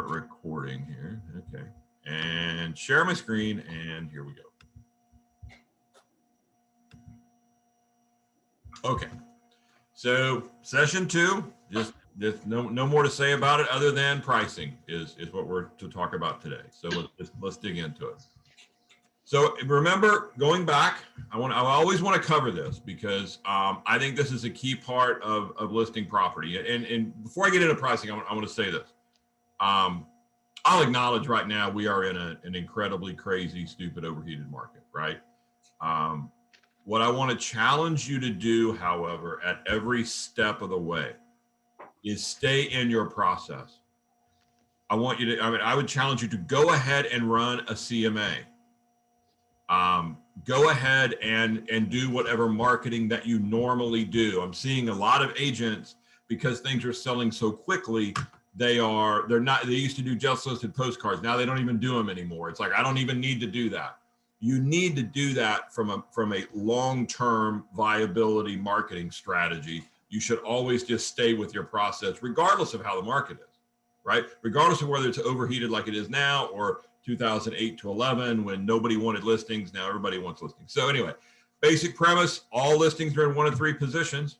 start recording here. Okay. And share my screen, and here we go. Okay. So session 2, just no more to say about it other than pricing is what we're to talk about today. So let's dig into it. So remember, going back, I always want to cover this because I think this is a key part of listing property. And before I get into pricing, I want to say this. I'll acknowledge right now we are in an incredibly crazy, stupid, overheated market, right? What I want to challenge you to do, however, at every step of the way is stay in your process. I would challenge you to go ahead and run a CMA. Go ahead and do whatever marketing that you normally do. I'm seeing a lot of agents, because things are selling so quickly, they used to do just listed postcards. Now they don't even do them anymore. It's like, I don't even need to do that. You need to do that from a long-term viability marketing strategy. You should always just stay with your process, regardless of how the market is, right? Regardless of whether it's overheated like it is now, or 2008 to 11 when nobody wanted listings. Now everybody wants listings. So anyway, basic premise, all listings are in 1 of 3 positions.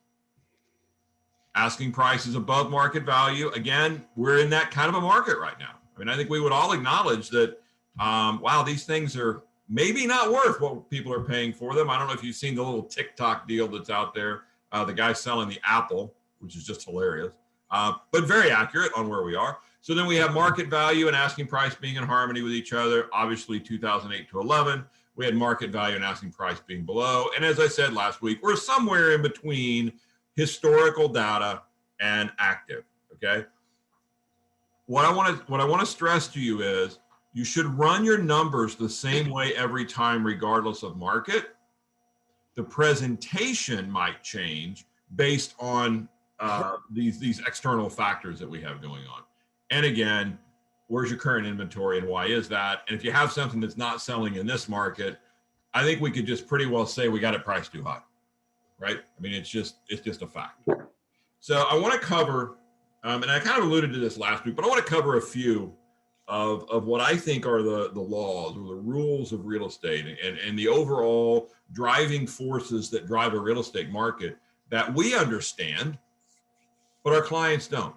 Asking price is above market value. Again, we're in that kind of a market right now. I mean, I think we would all acknowledge that, wow, these things are maybe not worth what people are paying for them. I don't know if you've seen the little TikTok deal that's out there. The guy selling the Apple, which is just hilarious, but very accurate on where we are. So then we have market value and asking price being in harmony with each other. Obviously, 2008 to 11, we had market value and asking price being below. And as I said last week, we're somewhere in between historical data and active. Okay. What I want to stress to you is you should run your numbers the same way every time, regardless of market. The presentation might change based on these external factors that we have going on. And again, where's your current inventory and why is that? And if you have something that's not selling in this market, I think we could just pretty well say we got it priced too high, right? I mean, it's just a fact. So I want to cover, and I kind of alluded to this last week, but I want to cover a few of what I think are the laws or the rules of real estate and the overall driving forces that drive a real estate market that we understand, but our clients don't.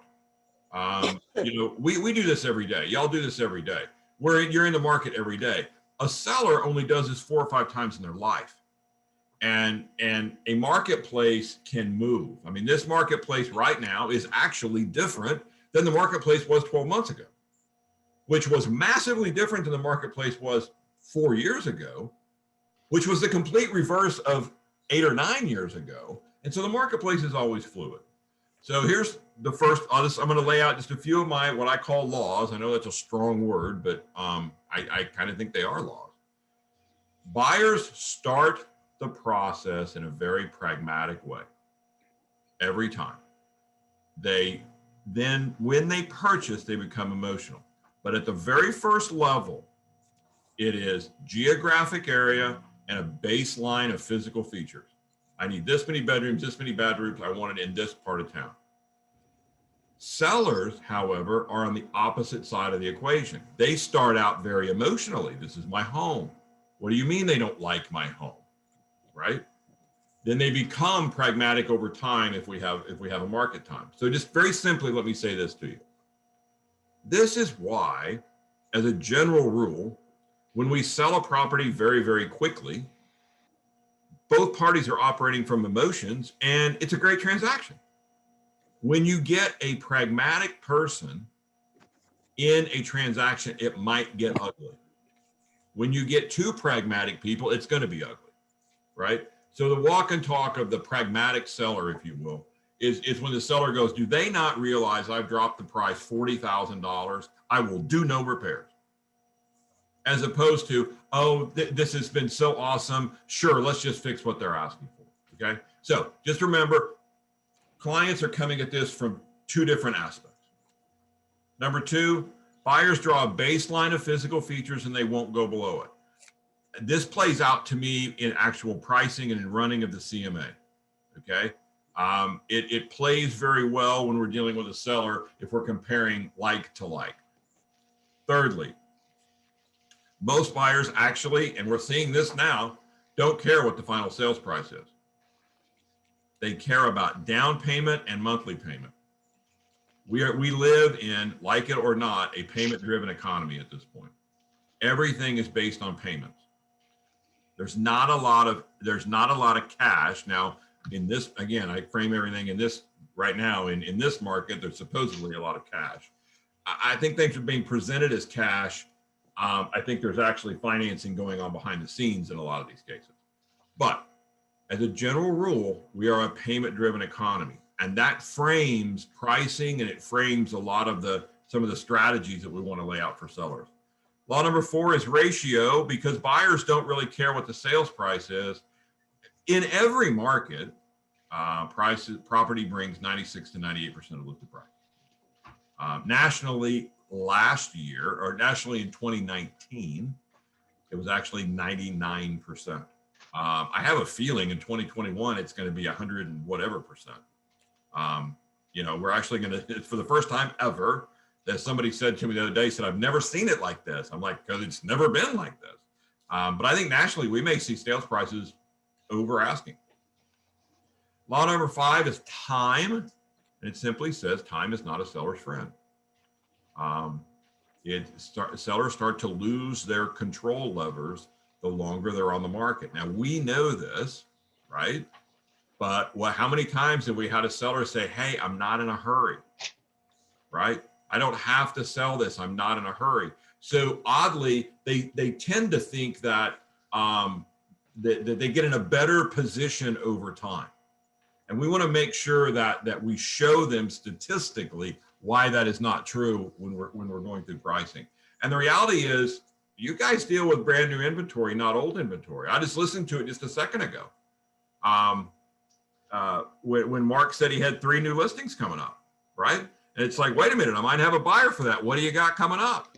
We do this every day. Y'all do this every day. You're in the market every day. A seller only does this 4 or 5 times in their life. And a marketplace can move. I mean, this marketplace right now is actually different than the marketplace was 12 months ago, which was massively different than the marketplace was 4 years ago, which was the complete reverse of 8 or 9 years ago. And so the marketplace is always fluid. So here's the first, I'm going to lay out just a few of my, what I call laws. I know that's a strong word, but I kind of think they are laws. Buyers start the process in a very pragmatic way every time. When they purchase, they become emotional. But at the very first level, it is geographic area and a baseline of physical features. I need this many bedrooms, this many bedrooms. I want it in this part of town. Sellers, however, are on the opposite side of the equation. They start out very emotionally. This is my home. What do you mean they don't like my home? Right? Then they become pragmatic over time if we have a market time. So just very simply, let me say this to you. This is why, as a general rule, when we sell a property very, very quickly, both parties are operating from emotions, and it's a great transaction. When you get a pragmatic person in a transaction, it might get ugly. When you get 2 pragmatic people, it's going to be ugly, right? So the walk and talk of the pragmatic seller, if you will, is when the seller goes, do they not realize I've dropped the price $40,000? I will do no repairs. As opposed to, this has been so awesome. Sure, let's just fix what they're asking for, okay? So just remember, clients are coming at this from 2 different aspects. Number 2, buyers draw a baseline of physical features and they won't go below it. This plays out to me in actual pricing and in running of the CMA, okay? It plays very well when we're dealing with a seller if we're comparing like to like. Thirdly, most buyers actually, and we're seeing this now, don't care what the final sales price is. They care about down payment and monthly payment. We live in, like it or not, a payment-driven economy at this point. Everything is based on payments. There's not a lot of cash. Now, in this, again, I frame everything in this right now. In this market, there's supposedly a lot of cash. I think things are being presented as cash. I think there's actually financing going on behind the scenes in a lot of these cases. But as a general rule, we are a payment-driven economy, and that frames pricing, and it frames a lot of some of the strategies that we want to lay out for sellers. Law number 4 is ratio, because buyers don't really care what the sales price is. In every market, property brings 96 to 98% of listed price. Nationally, last year, or nationally in 2019, it was actually 99%. I have a feeling in 2021 it's going to be 100 and whatever percent. We're actually going to, for the first time ever, that somebody said to me the other day, said, I've never seen it like this. I'm like, because it's never been like this. But I think nationally we may see sales prices over asking. Law number 5 is time. And it simply says time is not a seller's friend. Sellers start to lose their control levers the longer they're on the market. Now, we know this, right? But how many times have we had a seller say, hey, I'm not in a hurry, right? I don't have to sell this. I'm not in a hurry. So oddly, they tend to think that, that they get in a better position over time. And we want to make sure that we show them statistically why that is not true when we're going through pricing. And the reality is, you guys deal with brand new inventory, not old inventory. I just listened to it just a second ago. When Mark said he had 3 new listings coming up, right? And it's like, wait a minute, I might have a buyer for that. What do you got coming up?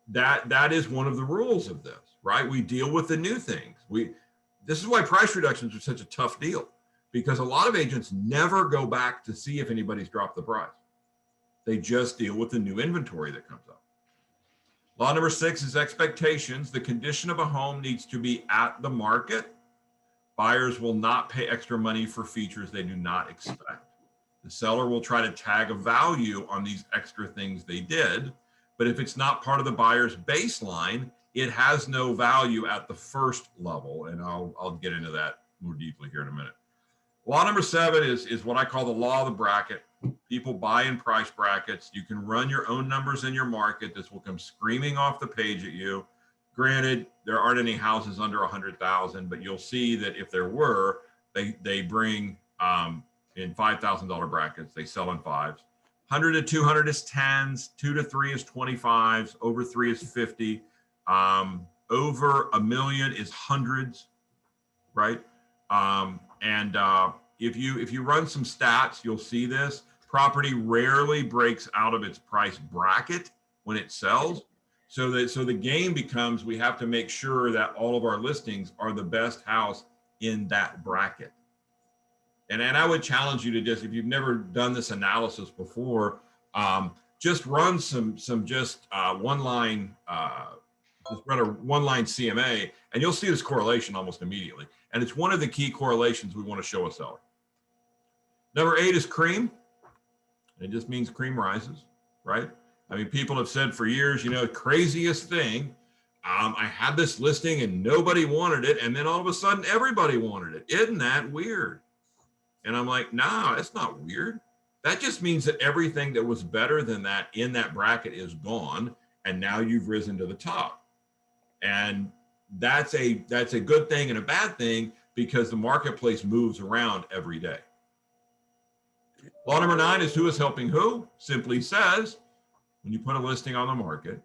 That is one of the rules of this, right? We deal with the new things. This is why price reductions are such a tough deal, because a lot of agents never go back to see if anybody's dropped the price. They just deal with the new inventory that comes up. Law number 6 is expectations. The condition of a home needs to be at the market. Buyers will not pay extra money for features they do not expect. The seller will try to tag a value on these extra things they did, but if it's not part of the buyer's baseline, it has no value at the first level. And I'll get into that more deeply here in a minute. Law number 7 is what I call the law of the bracket. People buy in price brackets. You can run your own numbers in your market. This will come screaming off the page at you. Granted, there aren't any houses under 100,000, but you'll see that if there were, they bring in $5,000 brackets. They sell in 5s. 100 to 200 is 10s. 2 to 3 is 25s. Over 3 is 50. Over $1 million is hundreds, right? If you run some stats, you'll see this. Property rarely breaks out of its price bracket when it sells. So the game becomes, we have to make sure that all of our listings are the best house in that bracket. And I would challenge you to just, if you've never done this analysis before, just run just run a one-line CMA, and you'll see this correlation almost immediately. And it's one of the key correlations we want to show a seller. Number 8 is cream. It just means cream rises, right? I mean, people have said for years, craziest thing, I had this listing and nobody wanted it, and then all of a sudden everybody wanted it. Isn't that weird? And I'm like, no, that's not weird. That just means that everything that was better than that in that bracket is gone, and now you've risen to the top. And that's a good thing and a bad thing, because the marketplace moves around every day. Law number 9 is who is helping who. Simply says, when you put a listing on the market,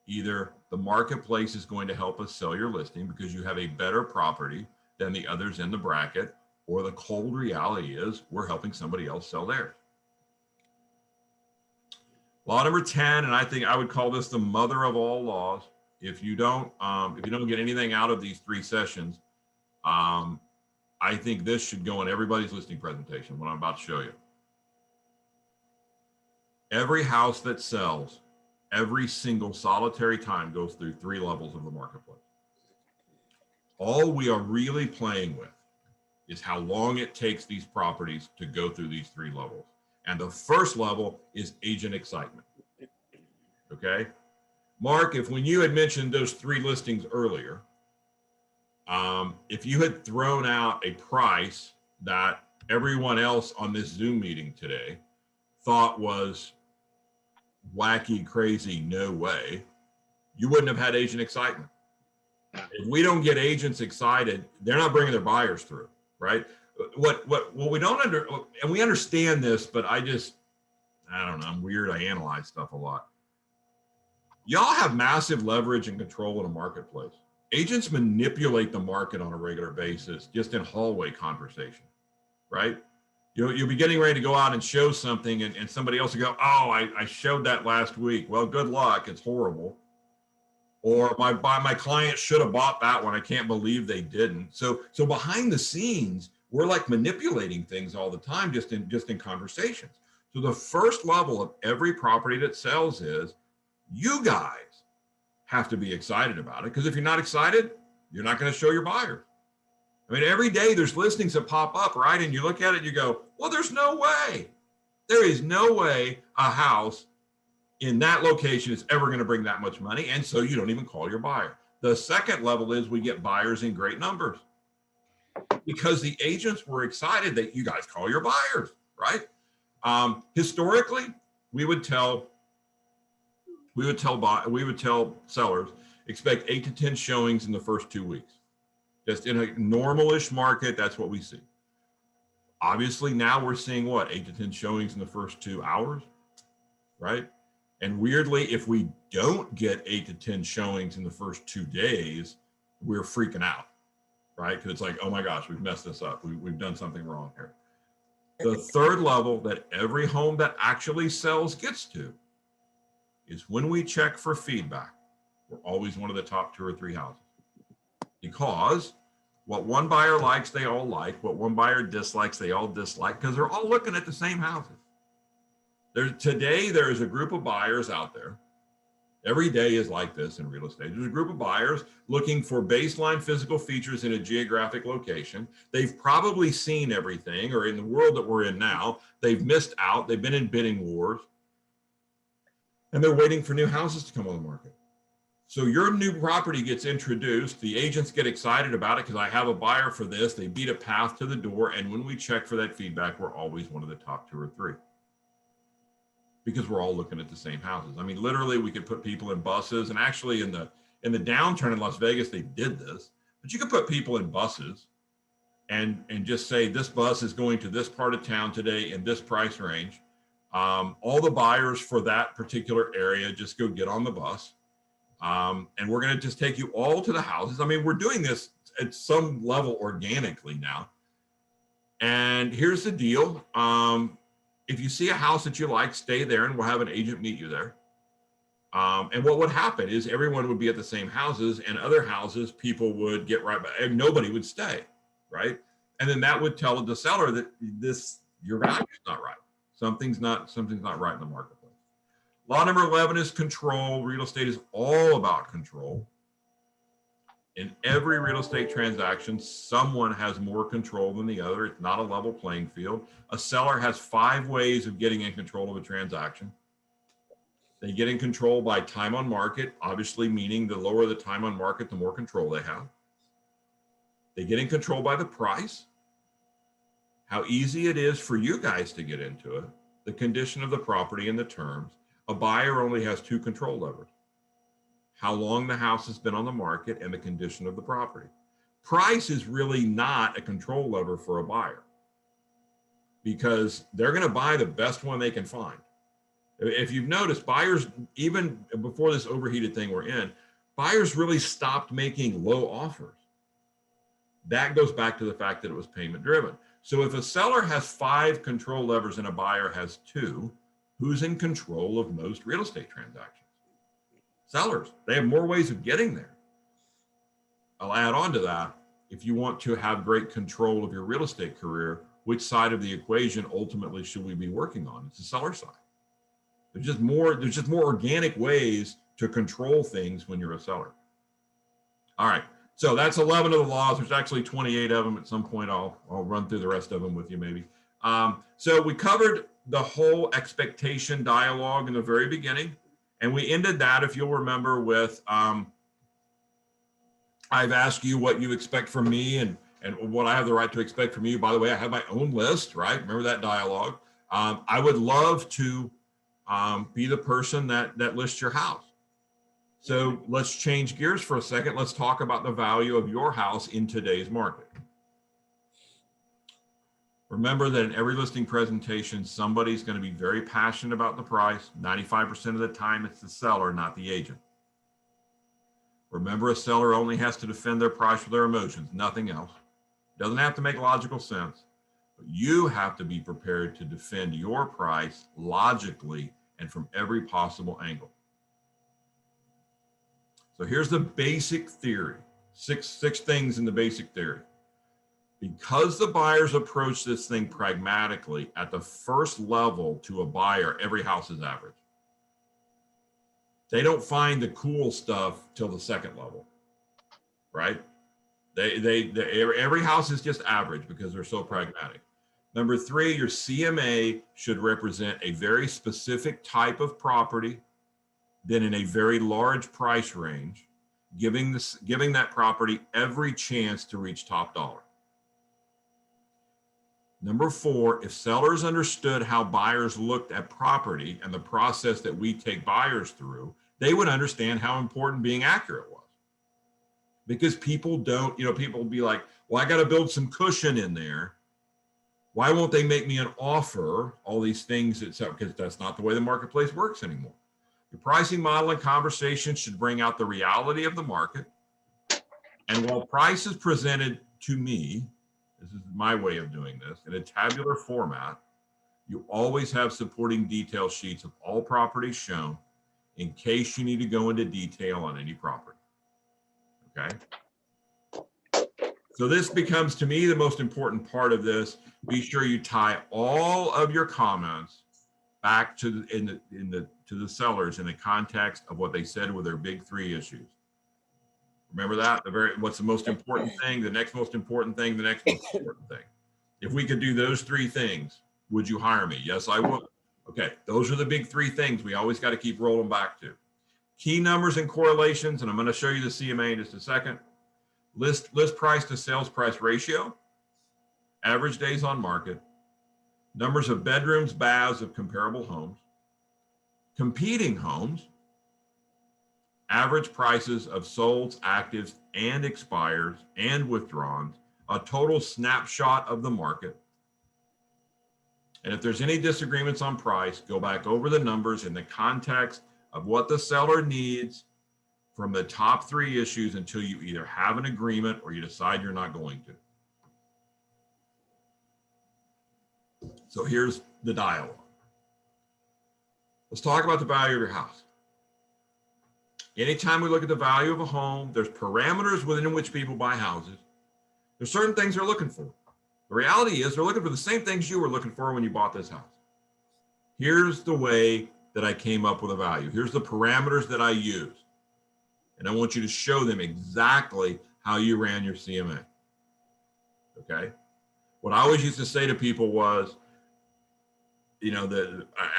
either the marketplace is going to help us sell your listing because you have a better property than the others in the bracket, or the cold reality is we're helping somebody else sell theirs. Law number 10, and I think I would call this the mother of all laws. If you don't get anything out of these 3 sessions, I think this should go in everybody's listing presentation, what I'm about to show you. Every house that sells every single solitary time goes through 3 levels of the marketplace. All we are really playing with is how long it takes these properties to go through these 3 levels. And the first level is agent excitement. Okay. Mark, if when you had mentioned those 3 listings earlier, if you had thrown out a price that everyone else on this Zoom meeting today thought was wacky, crazy, no way, you wouldn't have had agent excitement. If we don't get agents excited, they're not bringing their buyers through, right? What we don't and we understand this, but I don't know, I'm weird. I analyze stuff a lot. Y'all have massive leverage and control in a marketplace. Agents manipulate the market on a regular basis, just in hallway conversation, right? You'll be getting ready to go out and show something, and somebody else will go, oh, I showed that last week. Well, good luck. It's horrible. Or my client should have bought that one. I can't believe they didn't. So behind the scenes, we're like manipulating things all the time, just in conversations. So the first level of every property that sells is you guys have to be excited about it, because if you're not excited, you're not going to show your buyer. I mean, every day there's listings that pop up, right? And you look at it, you go, well, there's no way. There is no way a house in that location is ever going to bring that much money. And so you don't even call your buyer. The second level is we get buyers in great numbers because the agents were excited that you guys call your buyers, right? Historically, we would tell sellers, expect 8 to 10 showings in the first 2 weeks. Just in a normal-ish market, that's what we see. Obviously, now we're seeing what, 8 to 10 showings in the first 2 hours, right? And weirdly, if we don't get 8 to 10 showings in the first 2 days, we're freaking out, right? Because it's like, oh my gosh, we've messed this up. We've done something wrong here. The third level that every home that actually sells gets to is when we check for feedback. We're always one of the top 2 or 3 houses. Because what one buyer likes, they all like. What one buyer dislikes, they all dislike, because they're all looking at the same houses. Today, there is a group of buyers out there. Every day is like this in real estate. There's a group of buyers looking for baseline physical features in a geographic location. They've probably seen everything, or in the world that we're in now, they've missed out. They've been in bidding wars. And they're waiting for new houses to come on the market. So your new property gets introduced. The agents get excited about it because I have a buyer for this. They beat a path to the door. And when we check for that feedback, we're always one of the top 2 or 3. Because we're all looking at the same houses. I mean, literally, we could put people in buses, and actually in the downturn in Las Vegas, they did this. But you could put people in buses and just say, this bus is going to this part of town today in this price range. All the buyers for that particular area just go get on the bus. And we're going to just take you all to the houses. I mean, we're doing this at some level organically now. And here's the deal. If you see a house that you like, stay there, and we'll have an agent meet you there. And what would happen is everyone would be at the same houses, and other houses, people would get right back, and nobody would stay, right? And then that would tell the seller that your value's not right. Something's not right in the marketplace. Law number 11 is control. Real estate is all about control. In every real estate transaction, someone has more control than the other. It's not a level playing field. A seller has 5 ways of getting in control of a transaction. They get in control by time on market, obviously meaning the lower the time on market, the more control they have. They get in control by the price, how easy it is for you guys to get into it, the condition of the property and the terms. A buyer only has 2 control levers: how long the house has been on the market and the condition of the property. Price is really not a control lever for a buyer, because they're going to buy the best one they can find. If you've noticed, buyers, even before this overheated thing we're in, buyers really stopped making low offers. That goes back to the fact that it was payment driven. So if a seller has 5 control levers and a buyer has 2, who's in control of most real estate transactions? Sellers. They have more ways of getting there. I'll add on to that. If you want to have great control of your real estate career, which side of the equation ultimately should we be working on? It's the seller side. There's just more organic ways to control things when you're a seller. All right. So that's 11 of the laws. There's actually 28 of them. At some point, I'll run through the rest of them with you maybe. So we covered the whole expectation dialogue in the very beginning. And we ended that, if you'll remember, with I've asked you what you expect from me and what I have the right to expect from you. By the way, I have my own list, right? Remember that dialogue. I would love to be the person that lists your house. So let's change gears for a second. Let's talk about the value of your house in today's market. Remember that in every listing presentation, somebody's going to be very passionate about the price. 95% of the time, it's the seller, not the agent. Remember, a seller only has to defend their price with their emotions, nothing else. Doesn't have to make logical sense, but you have to be prepared to defend your price logically and from every possible angle. So here's the basic theory, six things in the basic theory. Because the buyers approach this thing pragmatically, at the first level to a buyer, every house is average. They don't find the cool stuff till the second level, right? Every house is just average because they're so pragmatic. Number three, your CMA should represent a very specific type of property, then in a very large price range, giving that property every chance to reach top dollar. Number four, if sellers understood how buyers looked at property and the process that we take buyers through, they would understand how important being accurate was. Because people don't, people will be like, well, I got to build some cushion in there. Why won't they make me an offer? All these things, because that's not the way the marketplace works anymore. Your pricing model and conversation should bring out the reality of the market. And while price is presented to me, this is my way of doing this, in a tabular format, you always have supporting detail sheets of all properties shown in case you need to go into detail on any property. Okay? So this becomes, to me, the most important part of this. Be sure you tie all of your comments back to the sellers in the context of what they said were their big three issues. Remember that? What's the most important thing, the next most important thing, the next most important thing. If we could do those three things, would you hire me? Yes, I would. Okay, those are the big three things we always got to keep rolling back to. Key numbers and correlations, and I'm going to show you the CMA in just a second. List price to sales price ratio, average days on market, numbers of bedrooms, baths of comparable homes, competing homes, average prices of solds, actives, and expires and withdrawals, a total snapshot of the market. And if there's any disagreements on price, go back over the numbers in the context of what the seller needs from the top three issues until you either have an agreement or you decide you're not going to. So here's the dialogue. Let's talk about the value of your house. Anytime we look at the value of a home, there's parameters within which people buy houses. There's certain things they're looking for. The reality is they're looking for the same things you were looking for when you bought this house. Here's the way that I came up with a value. Here's the parameters that I used. And I want you to show them exactly how you ran your CMA. Okay? What I always used to say to people was,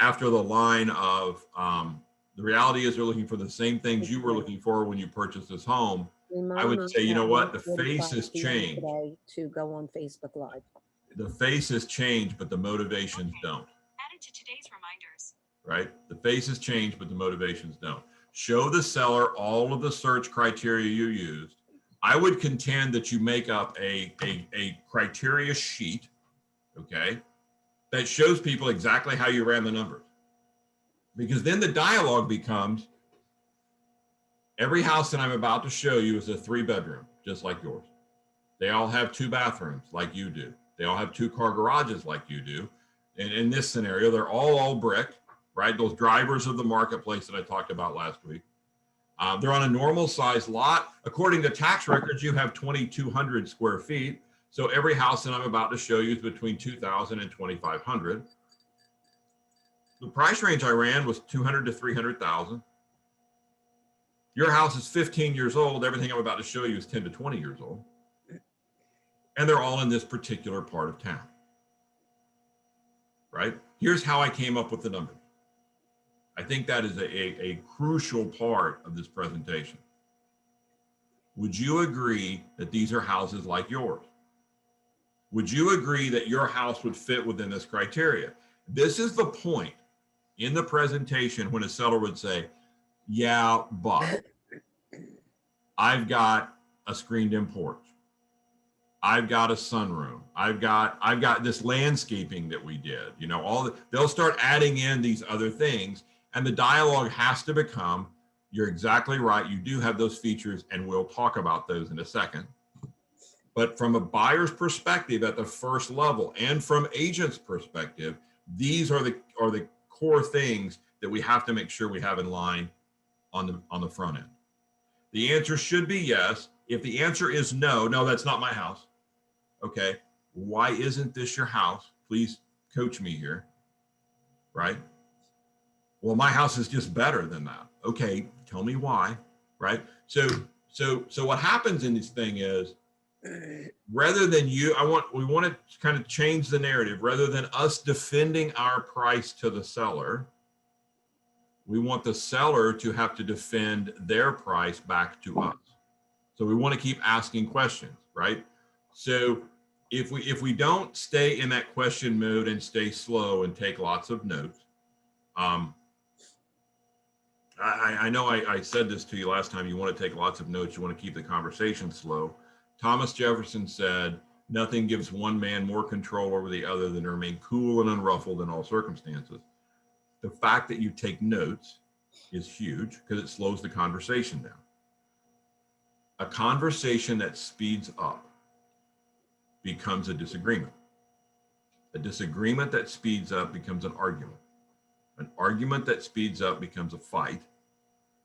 after the line of, the reality is they're looking for the same things you were looking for when you purchased this home. I would say, you know what? The face has changed. To go on Facebook Live. The face has changed, but the motivations don't. Added to today's reminders. Right? The face has changed, but the motivations don't. Show the seller all of the search criteria you used. I would contend that you make up a criteria sheet, okay, that shows people exactly how you ran the numbers. Because then the dialogue becomes, every house that I'm about to show you is a 3-bedroom, just like yours. They all have 2 bathrooms like you do. They all have 2-car garages like you do. And in this scenario, they're all brick, right? Those drivers of the marketplace that I talked about last week. They're on a normal size lot. According to tax records, you have 2,200 square feet. So every house that I'm about to show you is between 2,000 and 2,500. The price range I ran was 200 to 300,000. Your house is 15 years old. Everything I'm about to show you is 10 to 20 years old. And they're all in this particular part of town, right? Here's how I came up with the numbers. I think that is a crucial part of this presentation. Would you agree that these are houses like yours? Would you agree that your house would fit within this criteria? This is the point in the presentation when a seller would say, yeah, but I've got a screened-in porch. I've got a sunroom. I've got this landscaping that we did. You know, they'll start adding in these other things, and the dialogue has to become, you're exactly right. You do have those features, and we'll talk about those in a second. But from a buyer's perspective at the first level, and from agent's perspective, these are the core things that we have to make sure we have in line on the front end. The answer should be yes. If the answer is no, that's not my house. Okay, why isn't this your house? Please coach me here, right? Well, my house is just better than that. Okay, tell me why, right? So what happens in this thing is, rather than we want to kind of change the narrative. Rather than us defending our price to the seller, we want the seller to have to defend their price back to us. So we want to keep asking questions, right? So if we don't stay in that question mode and stay slow and take lots of notes, I know I said this to you last time, you want to take lots of notes, you want to keep the conversation slow. Thomas Jefferson said, nothing gives one man more control over the other than to remain cool and unruffled in all circumstances. The fact that you take notes is huge because it slows the conversation down. A conversation that speeds up becomes a disagreement. A disagreement that speeds up becomes an argument. An argument that speeds up becomes a fight,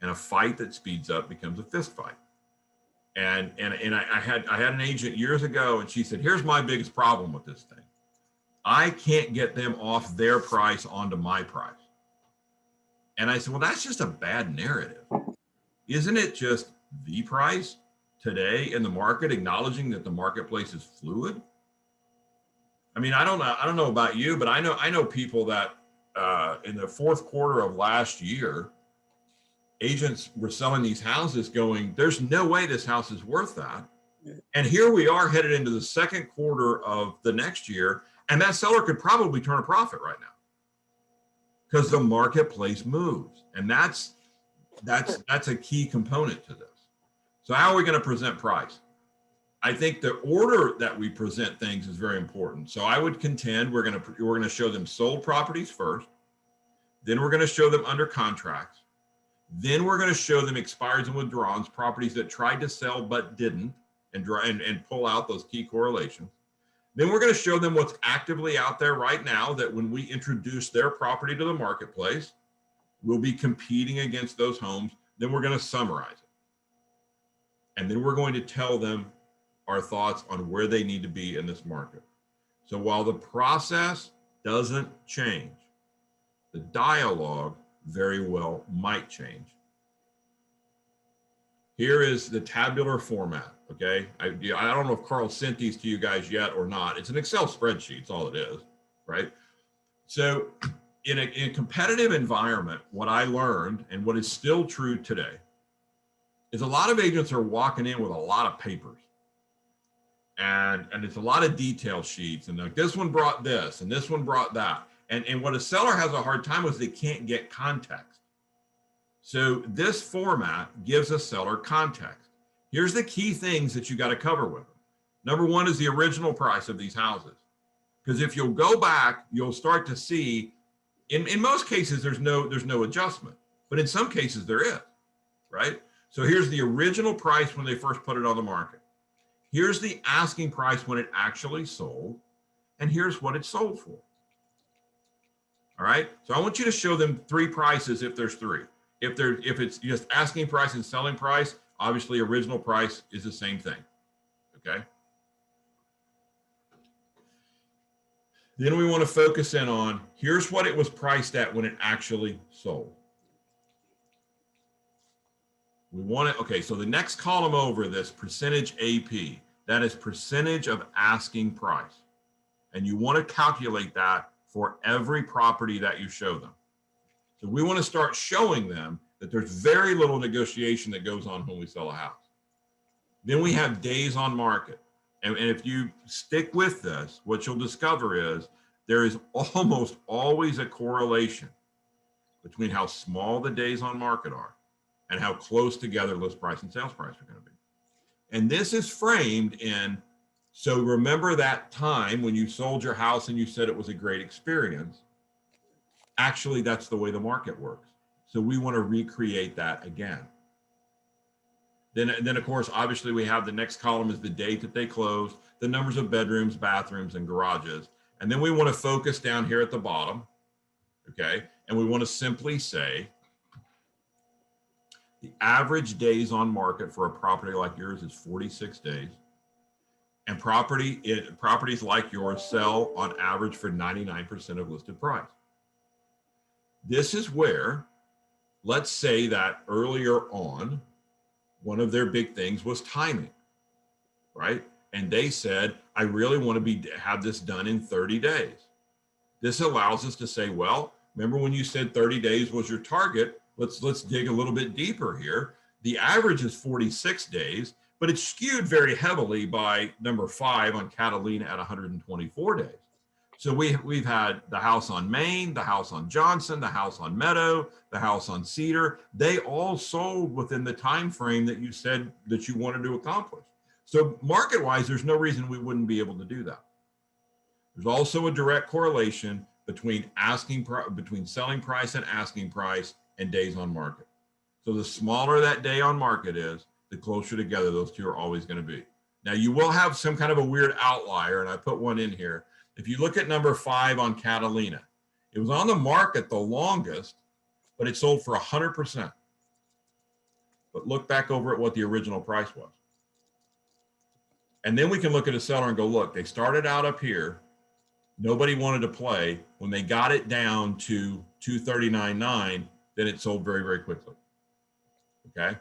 and a fight that speeds up becomes a fist fight. And I had an agent years ago, and she said, here's my biggest problem with this thing. I can't get them off their price onto my price. And I said, well, that's just a bad narrative. Isn't it just the price today in the market, acknowledging that the marketplace is fluid? I mean, I don't know about you, but I know people that in the fourth quarter of last year, agents were selling these houses going, there's no way this house is worth that. And here we are headed into the second quarter of the next year, and that seller could probably turn a profit right now because the marketplace moves. And that's a key component to this. So how are we going to present price? I think the order that we present things is very important. So I would contend we're going to show them sold properties first, then we're going to show them under contracts, then we're going to show them expireds and withdrawals, properties that tried to sell but didn't, and pull out those key correlations. Then we're going to show them what's actively out there right now, that when we introduce their property to the marketplace, we'll be competing against those homes. Then we're going to summarize it. And then we're going to tell them our thoughts on where they need to be in this market. So while the process doesn't change, the dialogue very well might change. Here is the tabular format, okay? I don't know if Carl sent these to you guys yet or not. It's an Excel spreadsheet, it's all it is, right? So in a competitive environment, what I learned, and what is still true today, is a lot of agents are walking in with a lot of papers. And it's a lot of detail sheets, and like this one brought this, and this one brought that. And what a seller has a hard time with is they can't get context. So this format gives a seller context. Here's the key things that you got to cover with them. Number one is the original price of these houses. Because if you'll go back, you'll start to see, in most cases, there's no adjustment, but in some cases there is, right? So here's the original price when they first put it on the market. Here's the asking price when it actually sold, and here's what it sold for. All right, so I want you to show them three prices if there's three. If it's just asking price and selling price, obviously original price is the same thing, okay? Then we want to focus in on, here's what it was priced at when it actually sold. We want it, okay, so the next column over this, percentage AP, that is percentage of asking price. And you want to calculate that for every property that you show them. So we want to start showing them that there's very little negotiation that goes on when we sell a house. Then we have days on market. And if you stick with this, what you'll discover is there is almost always a correlation between how small the days on market are and how close together list price and sales price are going to be. And this is framed in, so remember that time when you sold your house and you said it was a great experience. Actually, that's the way the market works. So we want to recreate that again. Then of course, obviously we have the next column is the date that they closed, the numbers of bedrooms, bathrooms, and garages. And then we want to focus down here at the bottom, okay? And we want to simply say, the average days on market for a property like yours is 46 days. And properties like yours sell on average for 99% of listed price. This is where, let's say that earlier on, one of their big things was timing, right? And they said, I really want to have this done in 30 days. This allows us to say, well, remember when you said 30 days was your target? Let's dig a little bit deeper here. The average is 46 days, but it's skewed very heavily by number 5 on Catalina at 124 days. So we've had the house on Main, the house on Johnson, the house on Meadow, the house on Cedar. They all sold within the time frame that you said that you wanted to accomplish. So market-wise, there's no reason we wouldn't be able to do that. There's also a direct correlation between selling price and asking price and days on market. So the smaller that day on market is, the closer together those two are always going to be. Now you will have some kind of a weird outlier, and I put one in here. If you look at number 5 on Catalina, it was on the market the longest, but it sold for 100%. But look back over at what the original price was. And then we can look at a seller and go, look, they started out up here. Nobody wanted to play. When they got it down to 239.9, then it sold very, very quickly. Okay.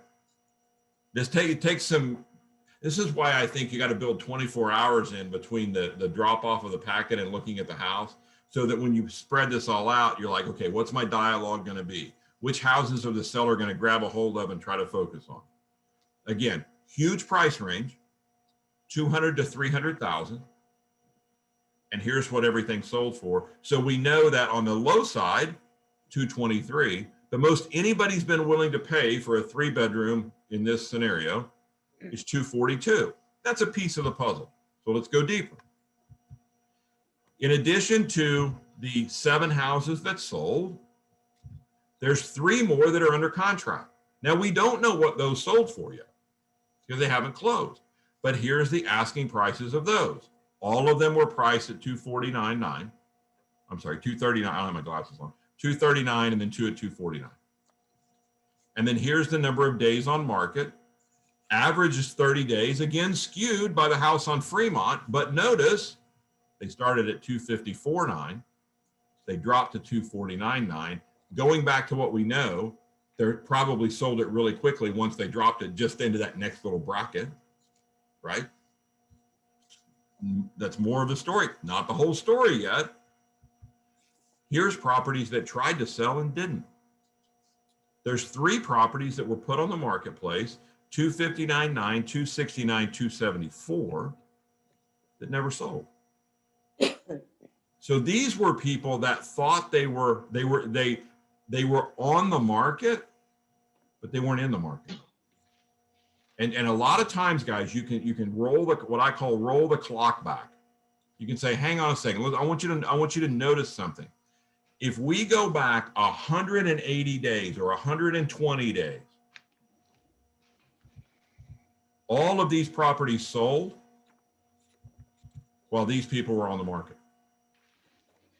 This is why I think you got to build 24 hours in between the drop off of the packet and looking at the house, so that when you spread this all out, you're like, okay, what's my dialogue going to be? Which houses are the seller going to grab a hold of and try to focus on? Again, huge price range, 200 to 300,000. And here's what everything sold for. So we know that on the low side, 223, the most anybody's been willing to pay for a 3-bedroom in this scenario is 242. That's a piece of the puzzle. So let's go deeper. In addition to the 7 houses that sold, there's 3 more that are under contract. Now we don't know what those sold for yet because they haven't closed, but here's the asking prices of those. All of them were priced at 249.9. I'm sorry, 239. I don't have my glasses on. 239 and then 2 at 249. And then here's the number of days on market. Average is 30 days, again skewed by the house on Fremont, but notice they started at 254.9. They dropped to 249.9. Going back to what we know, they probably sold it really quickly once they dropped it just into that next little bracket, right? That's more of the story, not the whole story yet. Here's properties that tried to sell and didn't. There's 3 properties that were put on the marketplace, 259.9, 269, 274, that never sold. So these were people that thought they were on the market, but they weren't in the market. And a lot of times, guys, you can roll what I call roll the clock back. You can say, hang on a second. Look, I want you to notice something. If we go back 180 days or 120 days, all of these properties sold while these people were on the market.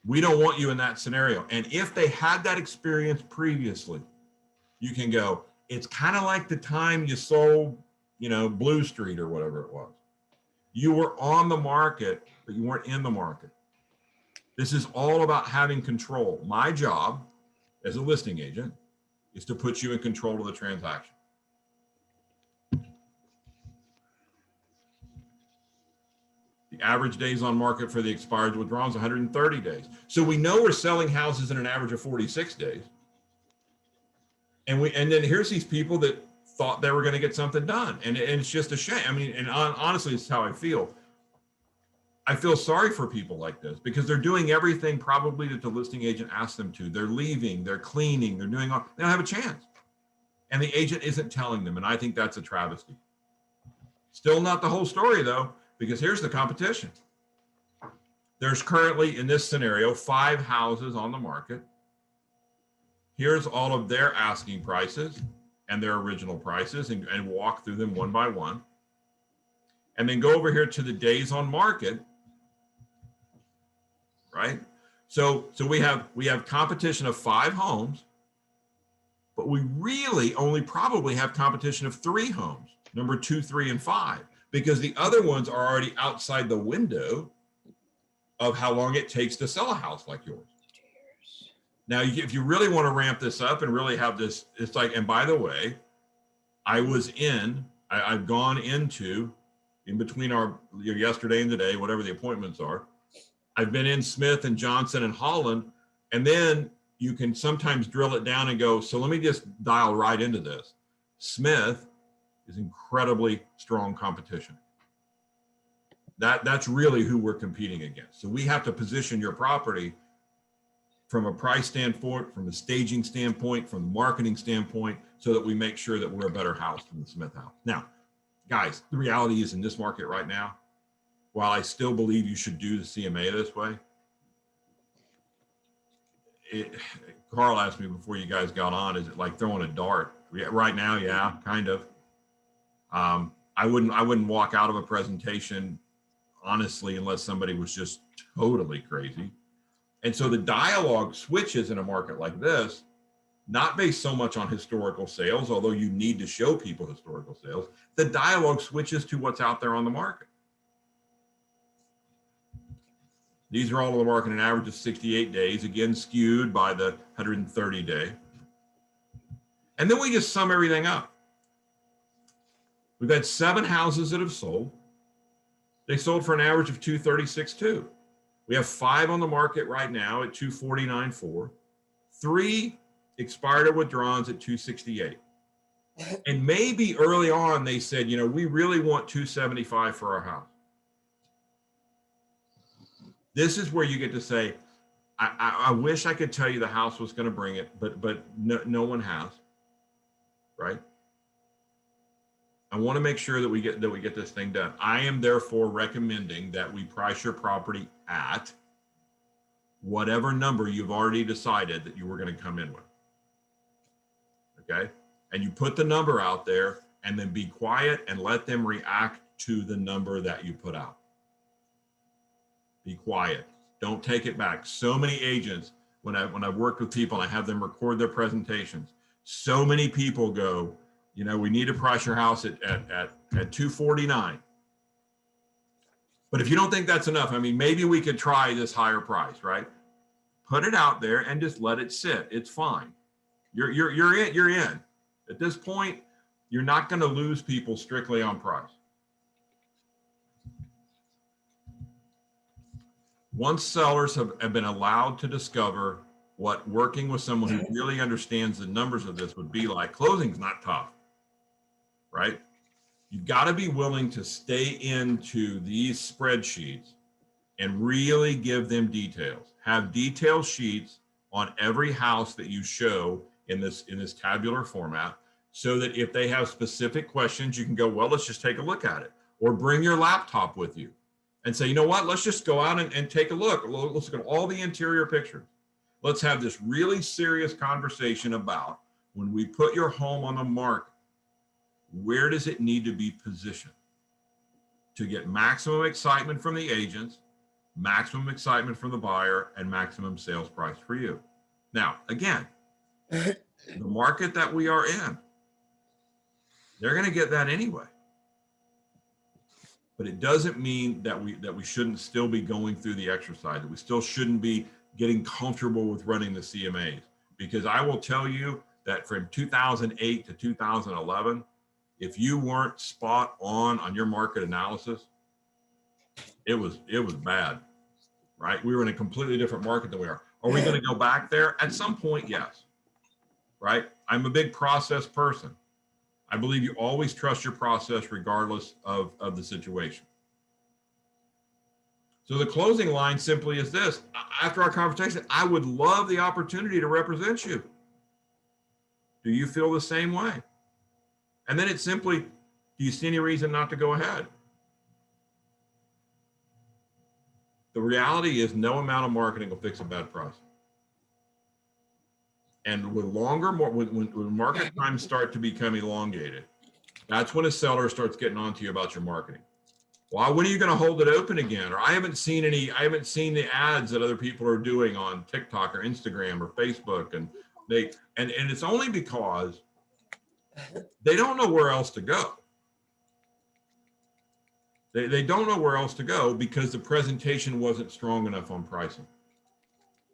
We don't want you in that scenario. And if they had that experience previously, you can go, it's kind of like the time you sold, Blue Street or whatever it was. You were on the market, but you weren't in the market. This is all about having control. My job as a listing agent is to put you in control of the transaction. The average days on market for the expired withdrawals 130 days. So we know we're selling houses in an average of 46 days. And then here's these people that thought they were going to get something done. And it's just a shame. I mean, and honestly, it's how I feel. I feel sorry for people like this because they're doing everything probably that the listing agent asked them to. They're leaving, they're cleaning, they're doing all, they don't have a chance. And the agent isn't telling them. And I think that's a travesty. Still not the whole story though, because here's the competition. There's currently in this scenario, 5 houses on the market. Here's all of their asking prices and their original prices and walk through them one by one. And then go over here to the days on market, right? So we have competition of 5 homes, but we really only probably have competition of 3 homes, number 2, 3, and 5, because the other ones are already outside the window of how long it takes to sell a house like yours. Now, if you really want to ramp this up and really have this, it's like, and by the way, I've gone into, in between our yesterday and today, whatever the appointments are, I've been in Smith and Johnson and Holland, and then you can sometimes drill it down and go, so let me just dial right into this. Smith is incredibly strong competition. That's really who we're competing against. So we have to position your property from a price standpoint, from a staging standpoint, from a marketing standpoint, so that we make sure that we're a better house than the Smith house. Now, guys, the reality is in this market right now, while I still believe you should do the CMA this way, Carl asked me before you guys got on, is it like throwing a dart? Right now, yeah, kind of. I wouldn't walk out of a presentation, honestly, unless somebody was just totally crazy. And so the dialogue switches in a market like this, not based so much on historical sales, although you need to show people historical sales. The dialogue switches to what's out there on the market. These are all on the market an average of 68 days, again, skewed by the 130 day. And then we just sum everything up. We've had 7 houses that have sold. They sold for an average of 236.2. We have 5 on the market right now at 249.4. 3 expired or withdrawals at 268. And maybe early on they said, you know, we really want 275 for our house. This is where you get to say, I wish I could tell you the house was going to bring it, but no one has, right? I want to make sure that we get this thing done. I am therefore recommending that we price your property at whatever number you've already decided that you were going to come in with. Okay? And you put the number out there and then be quiet and let them react to the number that you put out. Be quiet. Don't take it back. So many agents, when I've worked with people and I have them record their presentations, so many people go, you know, we need to price your house at 249. But if you don't think that's enough, I mean, maybe we could try this higher price, right? Put it out there and just let it sit. It's fine. You're in. At this point, you're not going to lose people strictly on price. Once sellers have been allowed to discover what working with someone who really understands the numbers of this would be like, closing's not tough, right? You've got to be willing to stay into these spreadsheets and really give them details. Have detailed sheets on every house that you show in this tabular format, so that if they have specific questions, you can go, well, let's just take a look at it. Or bring your laptop with you and say, you know what, let's just go out and take a look. Let's look at all the interior pictures. Let's have this really serious conversation about, when we put your home on the market, where does it need to be positioned to get maximum excitement from the agents, maximum excitement from the buyer, and maximum sales price for you? Now, again, the market that we are in, they're going to get that anyway. but it doesn't mean that we shouldn't still be going through the exercise, that we still shouldn't be getting comfortable with running the CMAs. Because I will tell you that from 2008 to 2011, if you weren't spot on your market analysis, it was bad, right? We were in a completely different market than we are. Are we going to go back there? At some point, yes, right? I'm a big process person. I believe you always trust your process regardless of the situation. So the closing line simply is this. After our conversation, I would love the opportunity to represent you. Do you feel the same way? And then it's simply, do you see any reason not to go ahead? The reality is no amount of marketing will fix a bad price. And with when market times start to become elongated, that's when a seller starts getting onto you about your marketing. Well, when are you going to hold it open again? Or I haven't seen the ads that other people are doing on TikTok or Instagram or Facebook. And it's only because they don't know where else to go. They don't know where else to go because the presentation wasn't strong enough on pricing.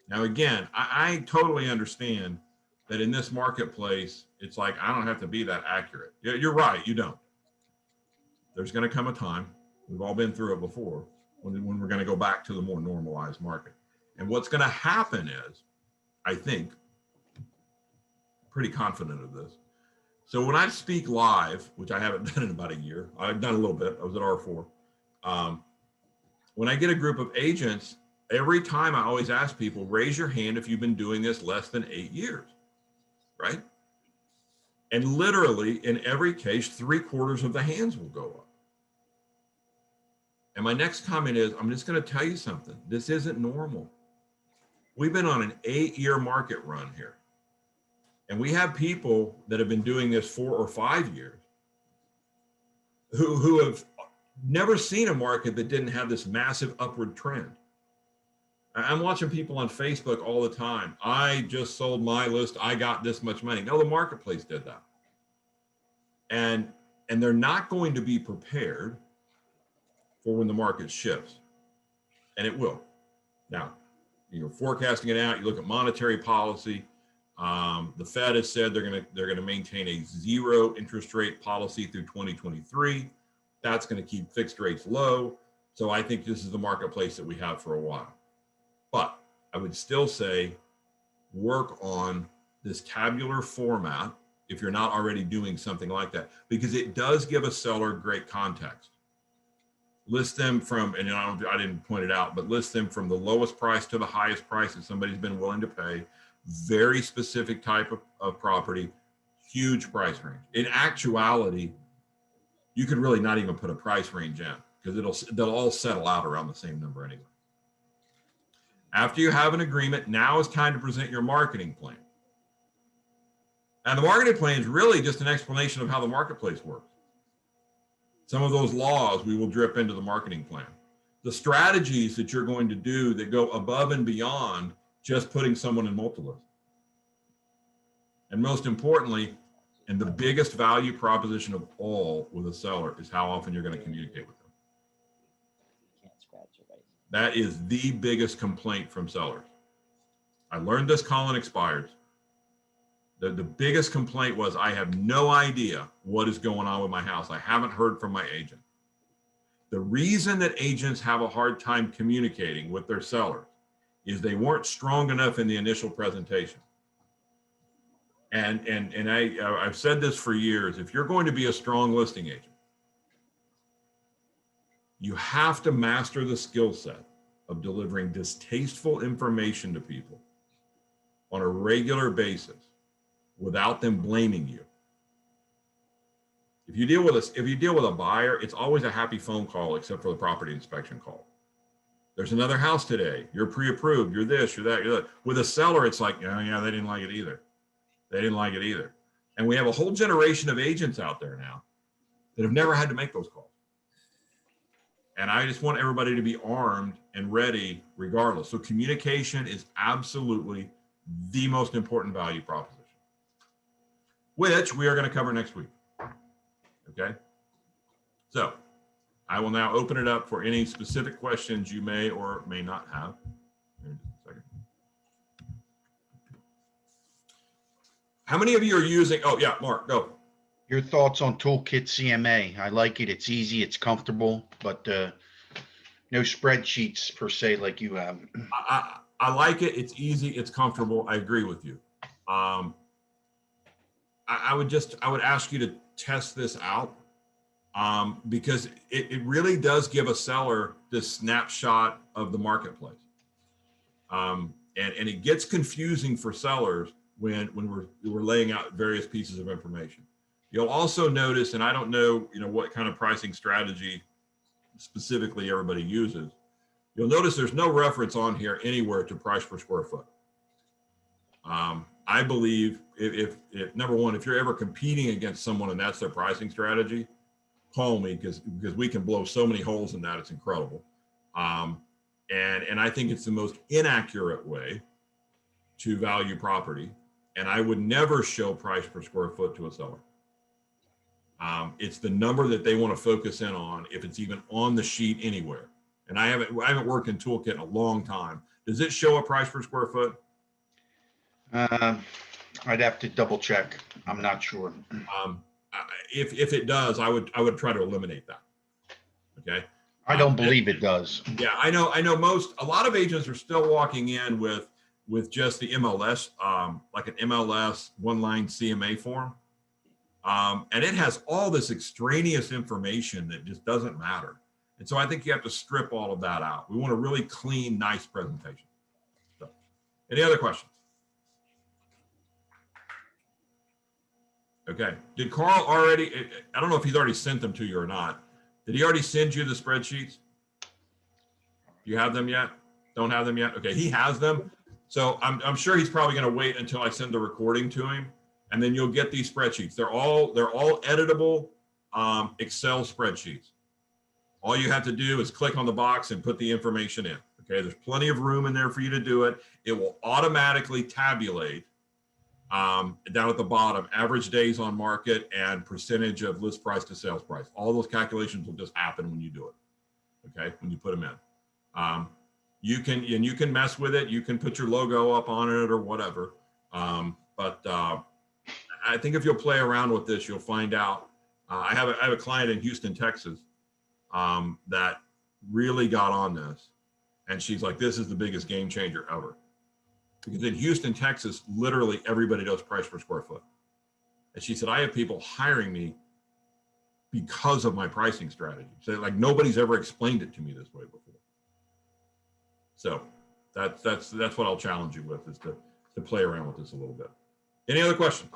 Now, again, I totally understand that in this marketplace, it's like, I don't have to be that accurate. You're right, you don't. There's going to come a time, we've all been through it before, when we're going to go back to the more normalized market. And what's going to happen is, I think, pretty confident of this. So when I speak live, which I haven't done in about a year, I've done a little bit, I was at R4. When I get a group of agents, every time I always ask people, raise your hand if you've been doing this less than 8 years, right? And literally in every case, 3/4 of the hands will go up. And my next comment is, I'm just going to tell you something. This isn't normal. We've been on an 8-year market run here. And we have people that have been doing this 4 or 5 years who have never seen a market that didn't have this massive upward trend. I'm watching people on Facebook all the time. I just sold my list. I got this much money. No, the marketplace did that. And they're not going to be prepared for when the market shifts. And it will. Now, forecasting it out, you look at monetary policy. The Fed has said they're going to maintain a 0 interest rate policy through 2023. That's going to keep fixed rates low. So I think this is the marketplace that we have for a while. But I would still say work on this tabular format if you're not already doing something like that, because it does give a seller great context. List them from, and I didn't point it out, but list them from the lowest price to the highest price that somebody's been willing to pay. Very specific type of property, huge price range. In actuality, you could really not even put a price range in because they'll all settle out around the same number anyway. After you have an agreement, now is time to present your marketing plan. And the marketing plan is really just an explanation of how the marketplace works. Some of those laws we will drip into the marketing plan. The strategies that you're going to do that go above and beyond just putting someone in multi-list. And most importantly, and the biggest value proposition of all with a seller is how often you're going to communicate with them. That is the biggest complaint from sellers. I learned this calling expires. The biggest complaint was, I have no idea what is going on with my house. I haven't heard from my agent. The reason that agents have a hard time communicating with their sellers is they weren't strong enough in the initial presentation. And I've said this for years, if you're going to be a strong listing agent, you have to master the skill set of delivering distasteful information to people on a regular basis without them blaming you. If you deal with a buyer, it's always a happy phone call except for the property inspection call. There's another house today. You're pre-approved. You're this, you're that, you're that. With a seller, it's like, oh, yeah, they didn't like it either. They didn't like it either. And we have a whole generation of agents out there now that have never had to make those calls. And I just want everybody to be armed and ready regardless. So communication is absolutely the most important value proposition, which we are going to cover next week. Okay. So I will now open it up for any specific questions you may or may not have. Here, just a second. How many of you are using, oh yeah, Mark, go. Your thoughts on Toolkit CMA? I like it. It's easy, it's comfortable, but no spreadsheets per se like you have. I like it. It's easy. It's comfortable. I agree with you. I would ask you to test this out because it really does give a seller this snapshot of the marketplace. And it gets confusing for sellers when we're laying out various pieces of information. You'll also notice, and I don't know, what kind of pricing strategy specifically everybody uses. You'll notice there's no reference on here anywhere to price per square foot. I believe if number one, if you're ever competing against someone and that's their pricing strategy, call me because we can blow so many holes in that, it's incredible. And I think it's the most inaccurate way to value property. And I would never show price per square foot to a seller. It's the number that they want to focus in on, if it's even on the sheet anywhere. And I haven't worked in Toolkit in a long time. Does it show a price per square foot? I'd have to double check. I'm not sure. If it does, I would try to eliminate that. Okay. I don't believe it does. Yeah, I know. A lot of agents are still walking in with just the MLS, like an MLS one-line CMA form. And it has all this extraneous information that just doesn't matter. And so I think you have to strip all of that out. We want a really clean, nice presentation. So, any other questions? Okay. Did Carl already, I don't know if he's already sent them to you or not. Did he already send you the spreadsheets? Do you have them yet? Don't have them yet? Okay, he has them. So I'm sure he's probably going to wait until I send the recording to him, and then you'll get these spreadsheets. They're all editable Excel spreadsheets. All you have to do is click on the box and put the information in. Okay, there's plenty of room in there for you to do it. It will automatically tabulate down at the bottom, average days on market and percentage of list price to sales price. All those calculations will just happen when you do it. Okay, when you put them in. You can mess with it. You can put your logo up on it or whatever. But I think if you'll play around with this, you'll find out. I have a client in Houston, Texas, that really got on this, and she's like, "This is the biggest game changer ever." Because in Houston, Texas, literally everybody does price per square foot. And she said, "I have people hiring me because of my pricing strategy." So like nobody's ever explained it to me this way before. So that's what I'll challenge you with, is to play around with this a little bit. Any other questions?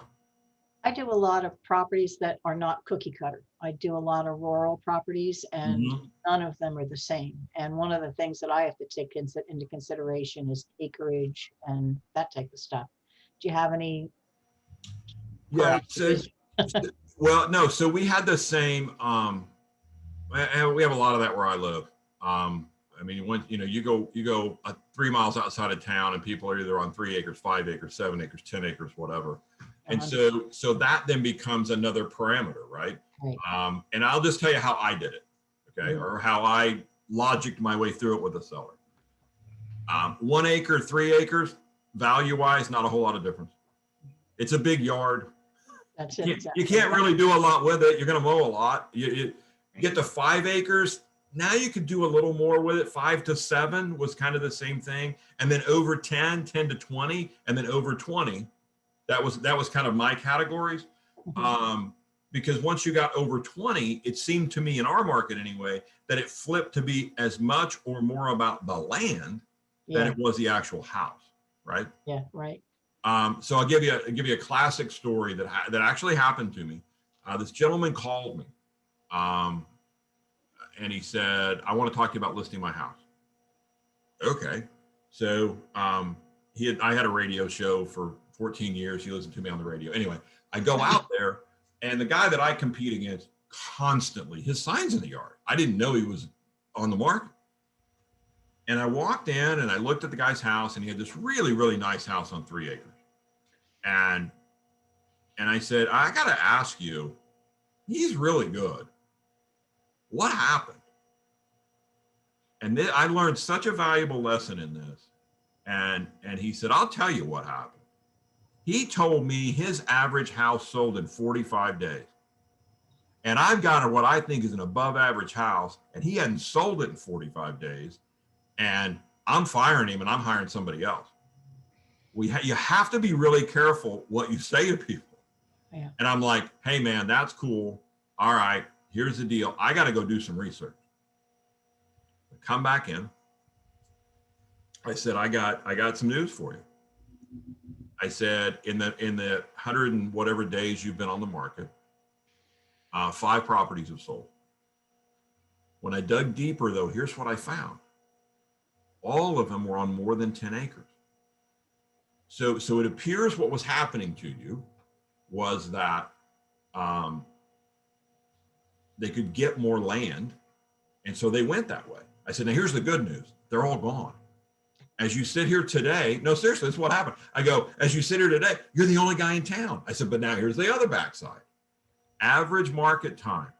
I do a lot of properties that are not cookie cutter. I do a lot of rural properties, and none of them are the same. And one of the things that I have to take into consideration is acreage and that type of stuff. Do you have any? Yeah. Well, no. So we had the same. And we have a lot of that where I live. I mean, when you go 3 miles outside of town, and people are either on 3 acres, 5 acres, 7 acres, 10 acres, whatever. And so that then becomes another parameter, right? Right. And I'll just tell you how I did it, okay, or how I logicked my way through it with a seller. 1 acre, 3 acres, value-wise, not a whole lot of difference. It's a big yard. That's it. You can't really do a lot with it. You're going to mow a lot. You get to 5 acres. Now you could do a little more with it. 5 to 7 was kind of the same thing. And then over 10 to 20, and then over 20, that was kind of my categories. Because once you got over 20, it seemed to me in our market anyway, that it flipped to be as much or more about the land than it was the actual house, right? Yeah, right. So I'll give you a classic story that actually happened to me. This gentleman called me, and he said, "I want to talk to you about listing my house." Okay, so I had a radio show for 14 years. He listened to me on the radio. Anyway, I go out there, and the guy that I compete against constantly, his sign's in the yard. I didn't know he was on the market. And I walked in and I looked at the guy's house, and he had this really, really nice house on 3 acres. And I said, "I got to ask you, he's really good. What happened? And then I learned such a valuable lesson in this. And he said, I'll tell you what happened. He told me his average house sold in 45 days. And I've got what I think is an above average house, and he hadn't sold it in 45 days. And I'm firing him and I'm hiring somebody else. You have to be really careful what you say to people. Yeah. And I'm like, hey man, that's cool. All right, here's the deal. I got to go do some research. Come back in. I said, I got some news for you. I said, in the 100 and whatever days you've been on the market, 5 properties have sold. When I dug deeper though, here's what I found. All of them were on more than 10 acres. So it appears what was happening to you was that they could get more land. And so they went that way. I said, now here's the good news. They're all gone. As you sit here today, no, seriously, this is what happened. I go, as you sit here today, you're the only guy in town. I said, but now here's the other backside. Average market time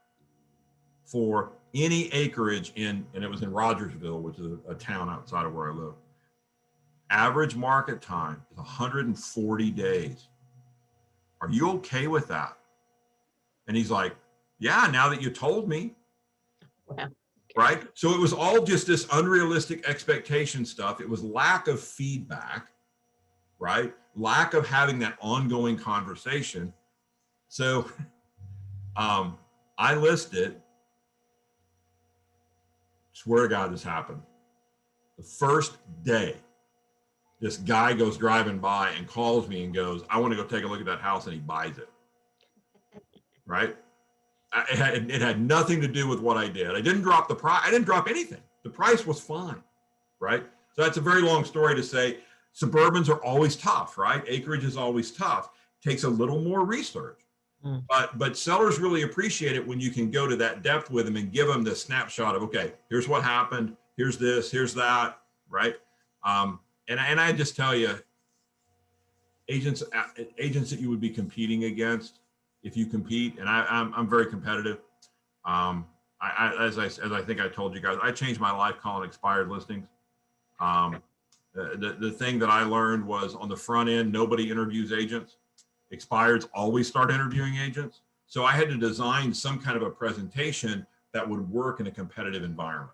for any acreage and it was in Rogersville, which is a town outside of where I live. Average market time is 140 days. Are you okay with that? And he's like, yeah, now that you told me. Wow. Right? So it was all just this unrealistic expectation stuff. It was lack of feedback, right? Lack of having that ongoing conversation. So I listed, swear to God, this happened. The first day, this guy goes driving by and calls me and goes, I want to go take a look at that house, and he buys it. Right? It had nothing to do with what I did. I didn't drop the price. I didn't drop anything. The price was fine. Right? So that's a very long story to say suburbans are always tough, right? Acreage is always tough. Takes a little more research. But sellers really appreciate it when you can go to that depth with them and give them the snapshot of, okay, here's what happened. Here's this, here's that, right? And I just tell you, agents that you would be competing against, if you compete, and I'm very competitive. As I think I told you guys, I changed my life calling expired listings. The thing that I learned was on the front end, nobody interviews agents. Expireds always start interviewing agents. So I had to design some kind of a presentation that would work in a competitive environment,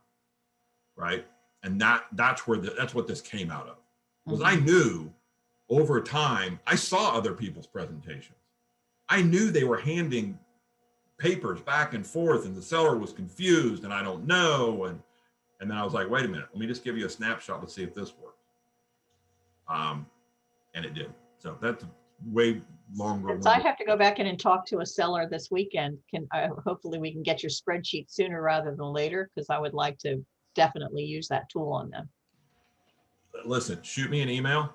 right? And that's what this came out of. Because I knew over time, I saw other people's presentations. I knew they were handing papers back and forth and the seller was confused and I don't know. And then I was like, wait a minute, let me just give you a snapshot. Let's see if this works. And it did. So that's way longer. Since I have to go back in and talk to a seller this weekend, hopefully we can get your spreadsheet sooner rather than later, because I would like to definitely use that tool on them. Listen, shoot me an email.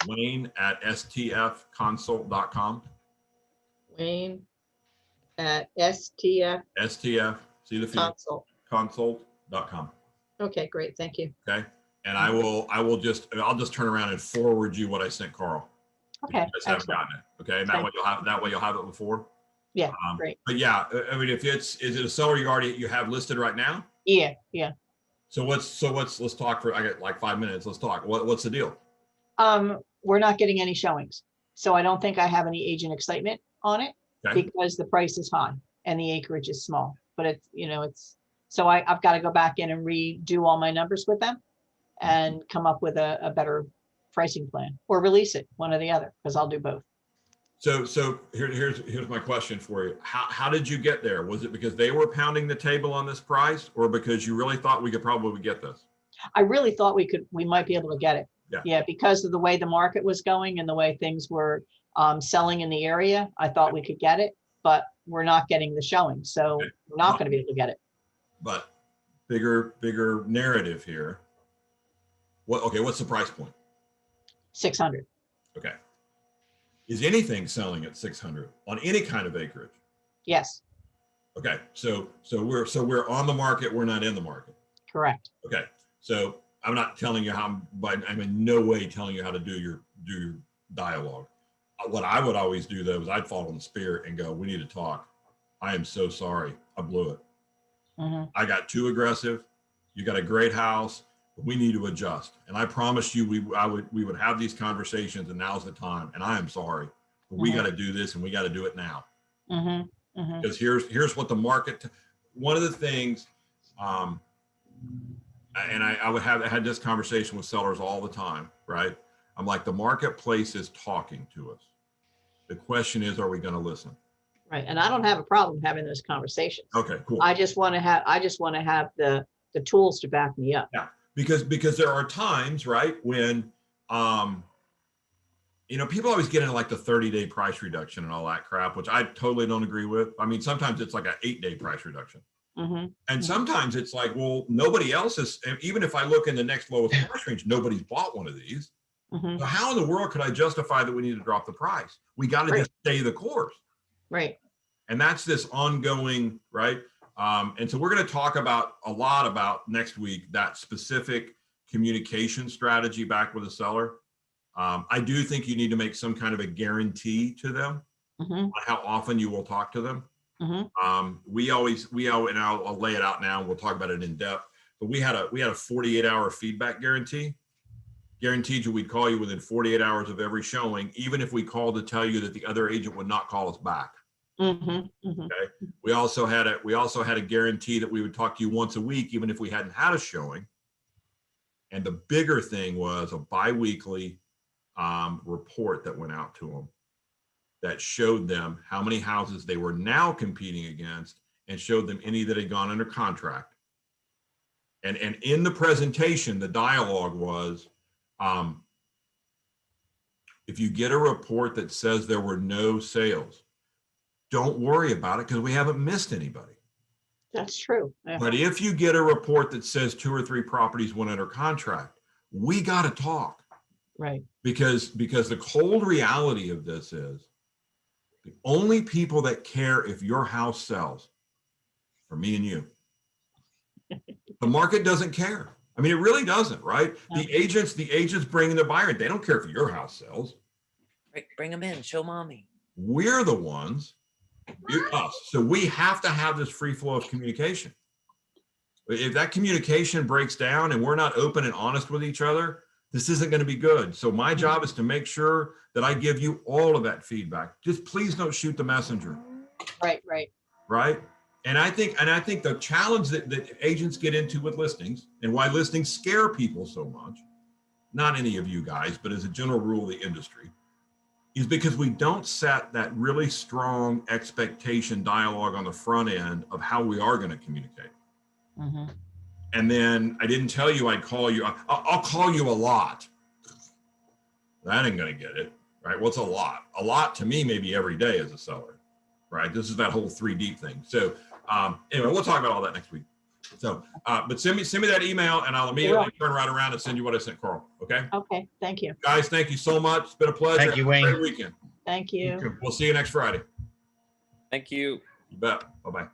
Wayne at stfconsult.com. Wayne at STF see the field, consult.com. Okay, great. Thank you. Okay. And I'll just turn around and forward you what I sent Carl. Okay. You guys haven't gotten it. Okay. And that way you'll have it before. Yeah. Great. But yeah, I mean, is it a seller you have listed right now? Yeah. Yeah. So let's talk for, I got like 5 minutes. Let's talk. What's the deal? We're not getting any showings. So I don't think I have any agent excitement on it. Okay. Because the price is high and the acreage is small, but so I've got to go back in and redo all my numbers with them and come up with a better pricing plan or release it, one or the other, because I'll do both. So here's my question for you. How did you get there? Was it because they were pounding the table on this price, or because you really thought we could probably get this? I really thought we might be able to get it. Yeah. Because of the way the market was going and the way things were selling in the area, I thought we could get it, but we're not getting the showing. So Okay. we're not going to be able to get it. But bigger narrative here. What's the price point? 600. Okay. Is anything selling at 600 on any kind of acreage? Yes, Okay. So we're on the market. We're not in the market. correct. Okay. So I'm not telling you how, but I'm in no way telling you how to do your dialogue. What I would always do though is I'd fall on the spirit and go, we need to talk. I am so sorry. I blew it. Mhm. I got too aggressive. You got a great house. But we need to adjust. And I promised you we would have these conversations, and now's the time. And I am sorry. But we got to do this, and we got to do it now. Mhm. Mhm. Because here's what the market, one of the things, and I had this conversation with sellers all the time, right? I'm like, the marketplace is talking to us. The question is, are we going to listen? Right. And I don't have a problem having those conversations. Okay, cool. I just want to have the tools to back me up. Yeah, because there are times, right, when people always get into like the 30-day price reduction and all that crap, which I totally don't agree with. I mean, sometimes it's like an 8-day price reduction. Mhm. And sometimes it's like, well, nobody else is, even if I look in the next lowest price range, nobody's bought one of these. Mhm. So how in the world could I justify that we need to drop the price? We got to Right. just stay the course. Right. And that's this ongoing, right? And so we're going to talk a lot about next week, that specific communication strategy back with the seller. I do think you need to make some kind of a guarantee to them Mhm. on how often you will talk to them. Mhm. We always, and I'll lay it out now and we'll talk about it in depth, but we had a 48-hour feedback guarantee. Guaranteed you we'd call you within 48 hours of every showing, even if we called to tell you that the other agent would not call us back. Mhm. Mhm. Okay. We also had a guarantee that we would talk to you once a week, even if we hadn't had a showing. And the bigger thing was a biweekly report that went out to them that showed them how many houses they were now competing against and showed them any that had gone under contract. And in the presentation, the dialogue was, if you get a report that says there were no sales, don't worry about it because we haven't missed anybody. That's true. Yeah. But if you get a report that says 2 or 3 properties went under contract, we got to talk. Right. Because the cold reality of this is the only people that care if your house sells are me and you. The market doesn't care. I mean, it really doesn't, right? No. The agents bringing the buyer, they don't care if your house sells. Bring them in, show mommy. We're the ones, us. So we have to have this free flow of communication. If that communication breaks down and we're not open and honest with each other, this isn't going to be good. So my job is to make sure that I give you all of that feedback. Just please don't shoot the messenger. Right. Right. Right. And I think the challenge that agents get into with listings and why listings scare people so much, not any of you guys, but as a general rule of the industry, is because we don't set that really strong expectation dialogue on the front end of how we are going to communicate. Mhm. And then I didn't tell you I'd call you. I'll call you a lot. That ain't going to get it. Right. What's a lot? A lot to me, maybe every day as a seller. Right. This is that whole 3 deep thing. So anyway, we'll talk about all that next week. So, but send me that email and I'll immediately turn right around and send you what I sent Carl. Okay. Okay. Thank you. Guys, thank you so much. It's been a pleasure. Thank you, Have a Wayne. great weekend. Thank You you. too. We'll see you next Friday. Thank you. You bet. Bye-bye.